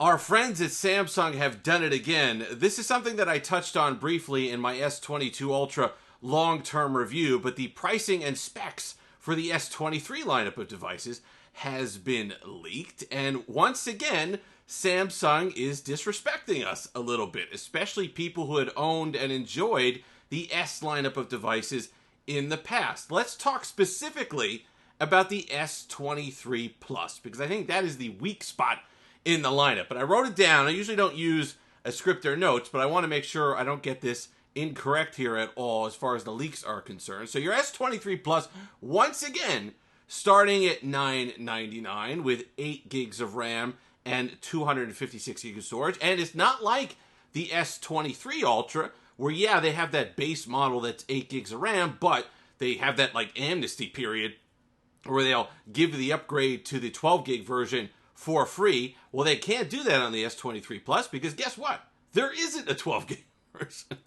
Our friends at Samsung have done it again. This is something that I touched on briefly in my S22 Ultra long-term review, but the pricing and specs for the S23 lineup of devices has been leaked, and once again, Samsung is disrespecting us a little bit, especially people who had owned and enjoyed the S lineup of devices in the past. Let's talk specifically about the S23 Plus, because I think that is the weak spot in the lineup. But I wrote it down. I usually don't use a script or notes, but I want to make sure I don't get this incorrect here at all as far as the leaks are concerned. So your S23 Plus, once again, starting at $999 with 8 gigs of RAM and 256 gigs of storage. And it's not like the S23 Ultra, where, yeah, they have that base model that's 8 gigs of RAM, but they have that, like, amnesty period where they'll give the upgrade to the 12 gig version for free. Well, they can't do that on the S23 Plus because guess what? There isn't a 12 gig version.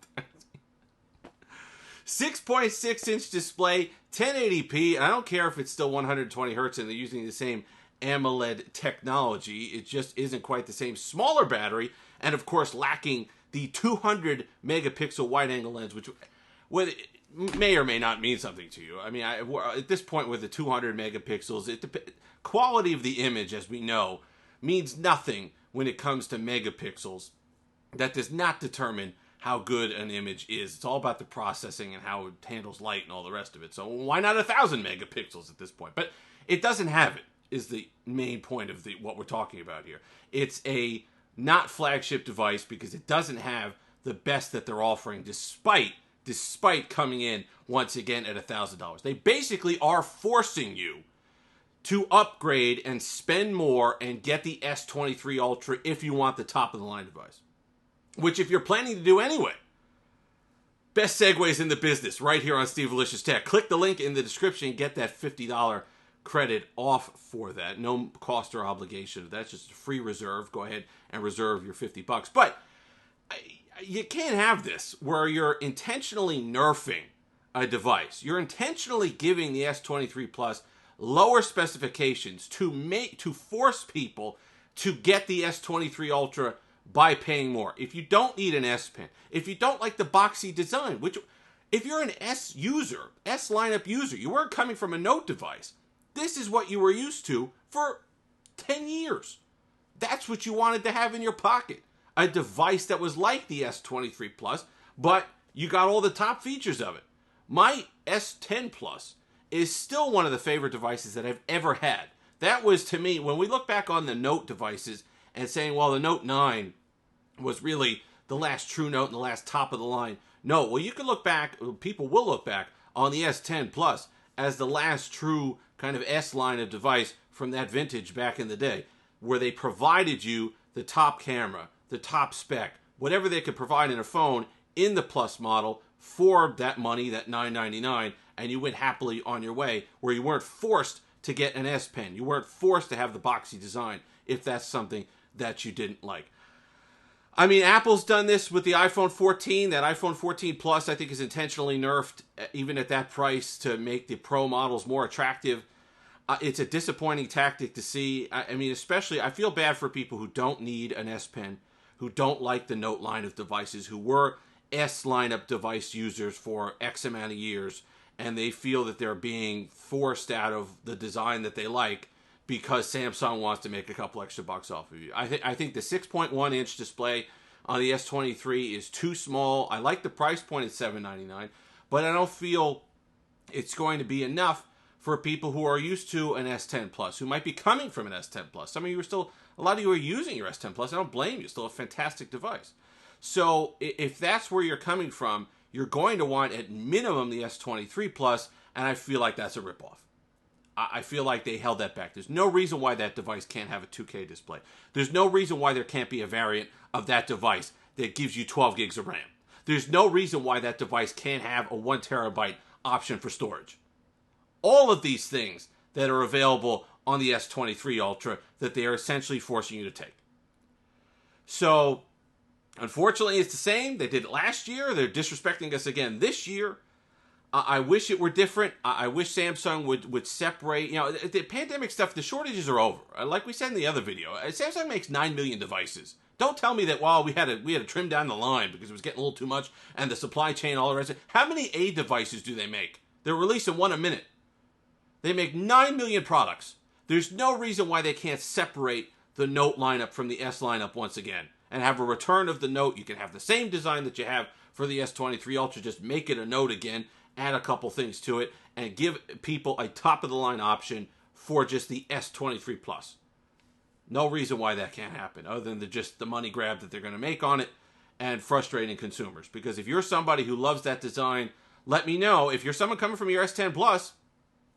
6.6-inch display, 1080p. I don't care if it's still 120 hertz and they're using the same AMOLED technology. It just isn't quite the same. Smaller battery, and of course lacking the 200 megapixel wide-angle lens, which may or may not mean something to you. I mean, at this point with the 200 megapixels, quality of the image, as we know, means nothing when it comes to megapixels. That does not determine how good an image is. It's all about the processing and how it handles light and all the rest of it. So why not 1,000 megapixels at this point? But it doesn't have it, is the main point of what we're talking about here. It's a not flagship device because it doesn't have the best that they're offering, despite coming in once again at $1,000. They basically are forcing you to upgrade and spend more and get the S23 Ultra if you want the top of the line device, which if you're planning to do anyway. Best segues in the business right here on Steve Alicious Tech. Click the link in the description and get that $50 credit off for that. No cost or obligation. That's just a free reserve. Go ahead and reserve your $50. But you can't have this where you're intentionally nerfing a device. You're intentionally giving the S23 Plus lower specifications to force people to get the S23 Ultra by paying more. If you don't need an S Pen, if you don't like the boxy design, which if you're an S user, S lineup user, you weren't coming from a Note device. This is what you were used to for 10 years. That's what you wanted to have in your pocket. A device that was like the S23 Plus, but you got all the top features of it. My S10 Plus is still one of the favorite devices that I've ever had. That was, to me, when we look back on the Note devices and saying, well, the Note 9 was really the last true Note and the last top of the line. No, well, you can look back, people will look back on the S10 Plus as the last true kind of S line of device from that vintage back in the day, where they provided you the top camera, the top spec, whatever they could provide in a phone in the Plus model for that money, that $999, and you went happily on your way, where you weren't forced to get an S Pen. You weren't forced to have the boxy design if that's something that you didn't like. I mean, Apple's done this with the iPhone 14. That iPhone 14 Plus, I think, is intentionally nerfed, even at that price, to make the Pro models more attractive. It's a disappointing tactic to see. I mean, especially, I feel bad for people who don't need an S Pen, who don't like the Note line of devices, who were S lineup device users for X amount of years, and they feel that they're being forced out of the design that they like because Samsung wants to make a couple extra bucks off of you. I think the 6.1-inch display on the S23 is too small. I like the price point at $799, but I don't feel it's going to be enough for people who are used to an S10 Plus, who might be coming from an S10 Plus. Some of you a lot of you are using your S10 Plus. I don't blame you. Still a fantastic device. So if that's where you're coming from, you're going to want at minimum the S23 Plus, and I feel like that's a ripoff. I feel like they held that back. There's no reason why that device can't have a 2K display. There's no reason why there can't be a variant of that device that gives you 12 gigs of RAM. There's no reason why that device can't have a 1 terabyte option for storage. All of these things that are available on the S23 Ultra that they are essentially forcing you to take. So, unfortunately, it's the same. They did it last year. They're disrespecting us again this year. I wish it were different. I wish Samsung would separate. You know, the pandemic stuff, the shortages are over. Like we said in the other video, Samsung makes 9 million devices. Don't tell me that, well, we had to trim down the line because it was getting a little too much and the supply chain, all the rest of it. How many A devices do they make? They're releasing one a minute. They make 9 million products. There's no reason why they can't separate the Note lineup from the S lineup once again and have a return of the Note. You can have the same design that you have for the S23 Ultra, just make it a Note again, add a couple things to it, and give people a top-of-the-line option for just the S23 Plus. No reason why that can't happen, other than just the money grab that they're going to make on it and frustrating consumers. Because if you're somebody who loves that design, let me know. If you're someone coming from your S10 Plus,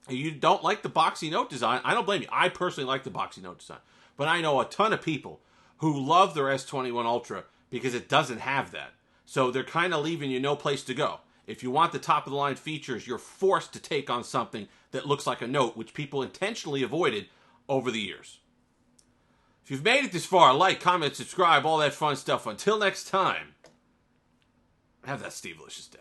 and you don't like the boxy Note design, I don't blame you. I personally like the boxy Note design. But I know a ton of people who love their S21 Ultra because it doesn't have that. So they're kind of leaving you no place to go. If you want the top-of-the-line features, you're forced to take on something that looks like a Note, which people intentionally avoided over the years. If you've made it this far, like, comment, subscribe, all that fun stuff. Until next time, have that Steve-licious day.